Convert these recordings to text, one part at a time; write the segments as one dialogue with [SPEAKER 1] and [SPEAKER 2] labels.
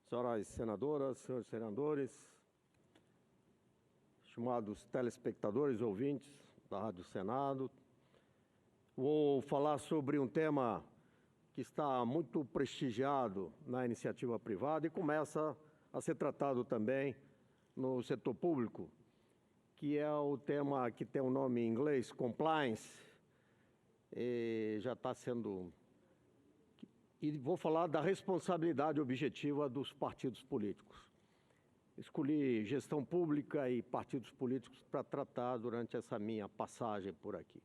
[SPEAKER 1] Senhoras senadoras, senhores senadores, estimados telespectadores, ouvintes da Rádio Senado, vou falar sobre um tema que está muito prestigiado na iniciativa privada e começa a ser tratado também no setor público, que é o tema que tem o nome em inglês, compliance, e já está sendo... E vou falar da responsabilidade objetiva dos partidos políticos. Escolhi gestão pública e partidos políticos para tratar durante essa minha passagem por aqui.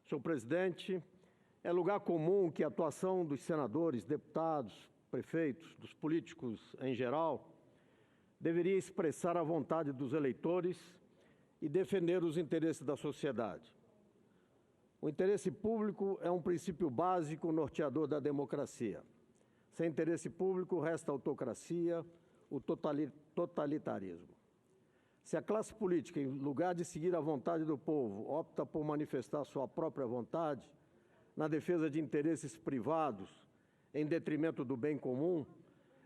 [SPEAKER 1] Senhor presidente, é lugar comum que a atuação dos senadores, deputados, prefeitos, dos políticos em geral, deveria expressar a vontade dos eleitores e defender os interesses da sociedade. O interesse público é um princípio básico norteador da democracia. Sem interesse público, resta a autocracia, o totalitarismo. Se a classe política, em lugar de seguir a vontade do povo, opta por manifestar sua própria vontade na defesa de interesses privados em detrimento do bem comum,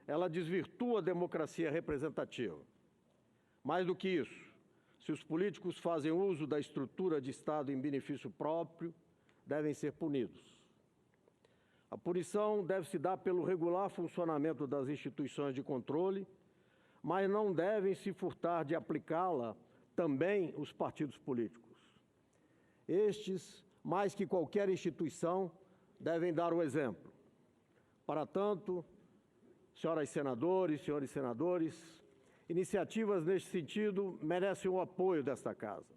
[SPEAKER 1] ela desvirtua a democracia representativa. Mais do que isso, se os políticos fazem uso da estrutura de Estado em benefício próprio, devem ser punidos. A punição deve se dar pelo regular funcionamento das instituições de controle, mas não devem se furtar de aplicá-la também os partidos políticos. Estes, mais que qualquer instituição, devem dar o exemplo. Para tanto, senhoras senadores, senhores senadores, iniciativas neste sentido merecem o apoio desta Casa.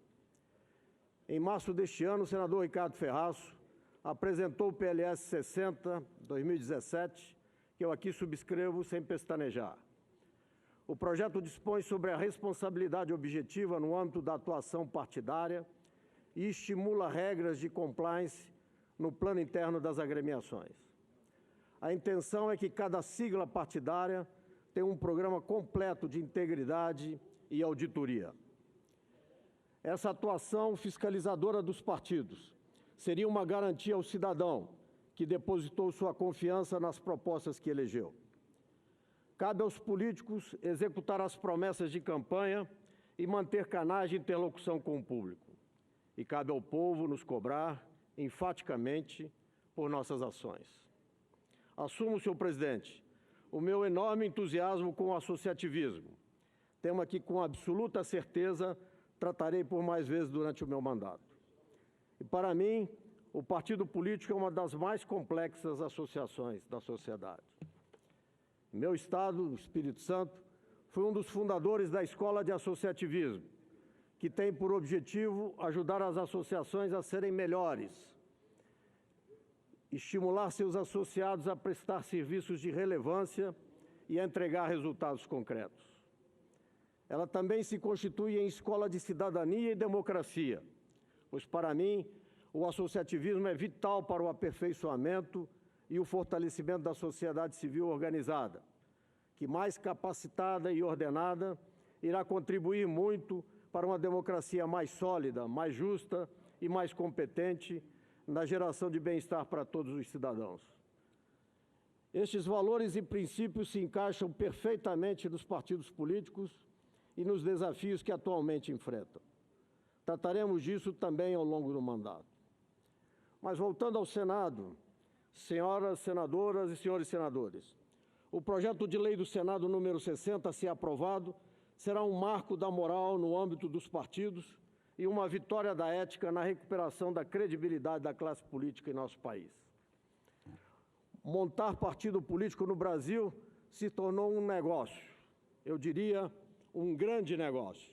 [SPEAKER 1] Em março deste ano, o senador Ricardo Ferraço apresentou o PLS 60/2017, que eu aqui subscrevo sem pestanejar. O projeto dispõe sobre a responsabilidade objetiva no âmbito da atuação partidária e estimula regras de compliance no plano interno das agremiações. A intenção é que cada sigla partidária tem um programa completo de integridade e auditoria. Essa atuação fiscalizadora dos partidos seria uma garantia ao cidadão que depositou sua confiança nas propostas que elegeu. Cabe aos políticos executar as promessas de campanha e manter canais de interlocução com o público. E cabe ao povo nos cobrar, enfaticamente, por nossas ações. Assumo, senhor presidente, o meu enorme entusiasmo com o associativismo, tema que, com absoluta certeza, tratarei por mais vezes durante o meu mandato. E, para mim, o partido político é uma das mais complexas associações da sociedade. Meu estado, o Espírito Santo, foi um dos fundadores da Escola de Associativismo, que tem por objetivo ajudar as associações a serem melhores, estimular seus associados a prestar serviços de relevância e a entregar resultados concretos. Ela também se constitui em escola de cidadania e democracia, pois, para mim, o associativismo é vital para o aperfeiçoamento e o fortalecimento da sociedade civil organizada, que, mais capacitada e ordenada, irá contribuir muito para uma democracia mais sólida, mais justa e mais competente na geração de bem-estar para todos os cidadãos. Estes valores e princípios se encaixam perfeitamente nos partidos políticos e nos desafios que atualmente enfrentam. Trataremos disso também ao longo do mandato. Mas, voltando ao Senado, senhoras senadoras e senhores senadores, o projeto de lei do Senado número 60, se aprovado, será um marco da moral no âmbito dos partidos e uma vitória da ética na recuperação da credibilidade da classe política em nosso país. Montar partido político no Brasil se tornou um negócio, eu diria, um grande negócio.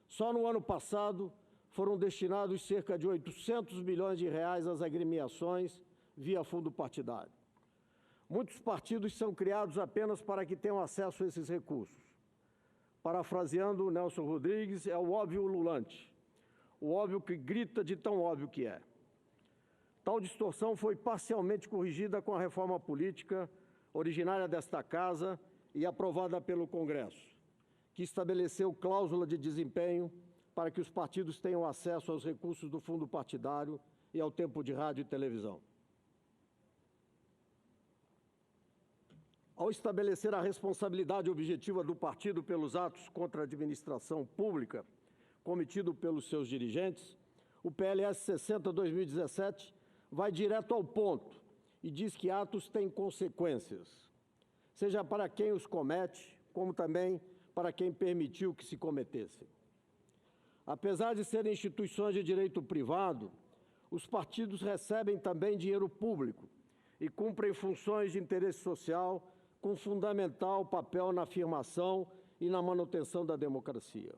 [SPEAKER 1] Só no ano passado foram destinados cerca de 800 milhões de reais às agremiações via fundo partidário. Muitos partidos são criados apenas para que tenham acesso a esses recursos. Parafraseando Nelson Rodrigues, é o óbvio ululante, o óbvio que grita de tão óbvio que é. Tal distorção foi parcialmente corrigida com a reforma política originária desta Casa e aprovada pelo Congresso, que estabeleceu cláusula de desempenho para que os partidos tenham acesso aos recursos do fundo partidário e ao tempo de rádio e televisão. Ao estabelecer a responsabilidade objetiva do partido pelos atos contra a administração pública cometido pelos seus dirigentes, o PLS 60/2017 vai direto ao ponto e diz que atos têm consequências, seja para quem os comete, como também para quem permitiu que se cometessem. Apesar de serem instituições de direito privado, os partidos recebem também dinheiro público e cumprem funções de interesse social com fundamental papel na afirmação e na manutenção da democracia.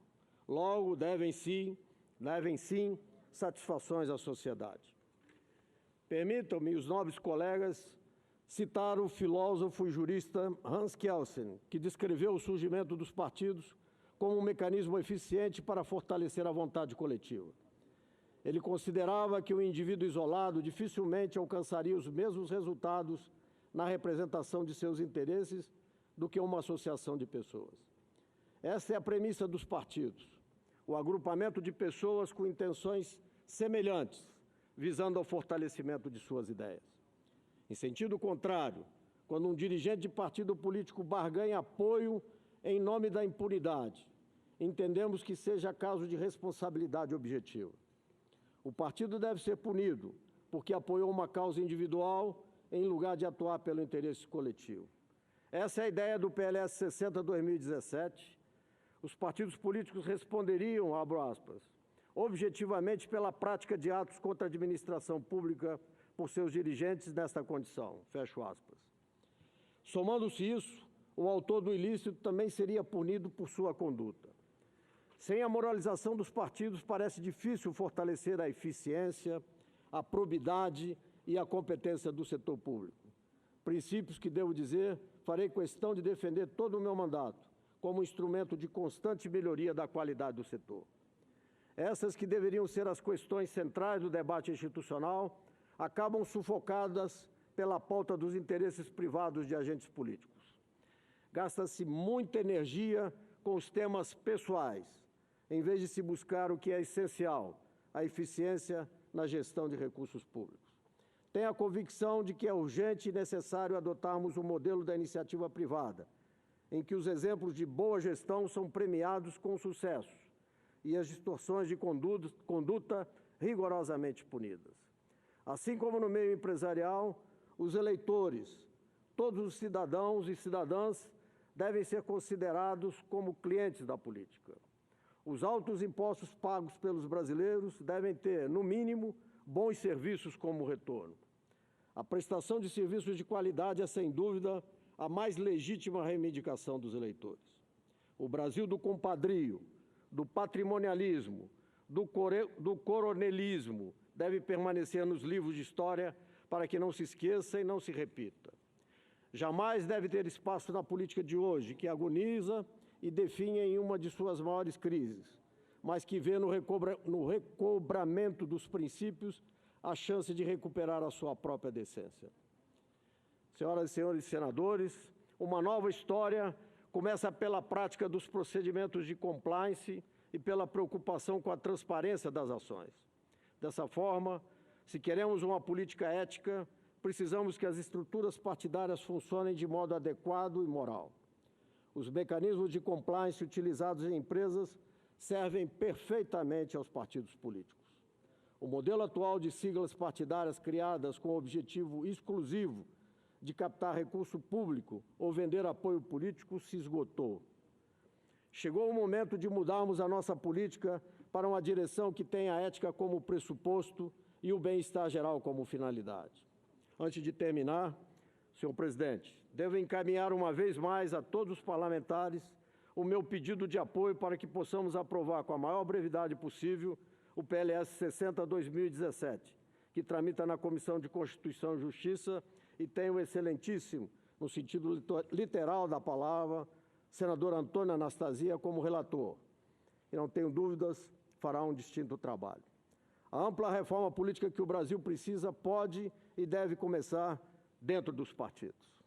[SPEAKER 1] Logo, devem sim satisfações à sociedade. Permitam-me, os nobres colegas, citar o filósofo e jurista Hans Kelsen, que descreveu o surgimento dos partidos como um mecanismo eficiente para fortalecer a vontade coletiva. Ele considerava que o indivíduo isolado dificilmente alcançaria os mesmos resultados na representação de seus interesses do que uma associação de pessoas. Essa é a premissa dos partidos, o agrupamento de pessoas com intenções semelhantes, visando ao fortalecimento de suas ideias. Em sentido contrário, quando um dirigente de partido político barganha apoio em nome da impunidade, entendemos que seja caso de responsabilidade objetiva. O partido deve ser punido porque apoiou uma causa individual em lugar de atuar pelo interesse coletivo. Essa é a ideia do PLS 60/2017. Os partidos políticos responderiam, abro aspas, objetivamente pela prática de atos contra a administração pública por seus dirigentes nesta condição, fecho aspas. Somando-se isso, o autor do ilícito também seria punido por sua conduta. Sem a moralização dos partidos, parece difícil fortalecer a eficiência, a probidade e a competência do setor público. Princípios que, devo dizer, farei questão de defender todo o meu mandato, como instrumento de constante melhoria da qualidade do setor. Essas que deveriam ser as questões centrais do debate institucional acabam sufocadas pela pauta dos interesses privados de agentes políticos. Gasta-se muita energia com os temas pessoais, em vez de se buscar o que é essencial, a eficiência na gestão de recursos públicos. Tenho a convicção de que é urgente e necessário adotarmos o modelo da iniciativa privada, em que os exemplos de boa gestão são premiados com sucesso e as distorções de conduta rigorosamente punidas. Assim como no meio empresarial, os eleitores, todos os cidadãos e cidadãs, devem ser considerados como clientes da política. Os altos impostos pagos pelos brasileiros devem ter, no mínimo, bons serviços como retorno. A prestação de serviços de qualidade é, sem dúvida, a mais legítima reivindicação dos eleitores. O Brasil do compadrio, do patrimonialismo, do coronelismo deve permanecer nos livros de história para que não se esqueça e não se repita. Jamais deve ter espaço na política de hoje, que agoniza e definha em uma de suas maiores crises, mas que vê no recobramento dos princípios a chance de recuperar a sua própria decência. Senhoras e senhores senadores, uma nova história começa pela prática dos procedimentos de compliance e pela preocupação com a transparência das ações. Dessa forma, se queremos uma política ética, precisamos que as estruturas partidárias funcionem de modo adequado e moral. Os mecanismos de compliance utilizados em empresas servem perfeitamente aos partidos políticos. O modelo atual de siglas partidárias criadas com o objetivo exclusivo de captar recurso público ou vender apoio político se esgotou. Chegou o momento de mudarmos a nossa política para uma direção que tenha a ética como pressuposto e o bem-estar geral como finalidade. Antes de terminar, senhor presidente, devo encaminhar uma vez mais a todos os parlamentares o meu pedido de apoio para que possamos aprovar com a maior brevidade possível o PLS 60/2017, que tramita na Comissão de Constituição e Justiça e tem o excelentíssimo, no sentido literal da palavra, senador Antônio Anastasia como relator. E não tenho dúvidas, fará um distinto trabalho. A ampla reforma política que o Brasil precisa pode e deve começar dentro dos partidos.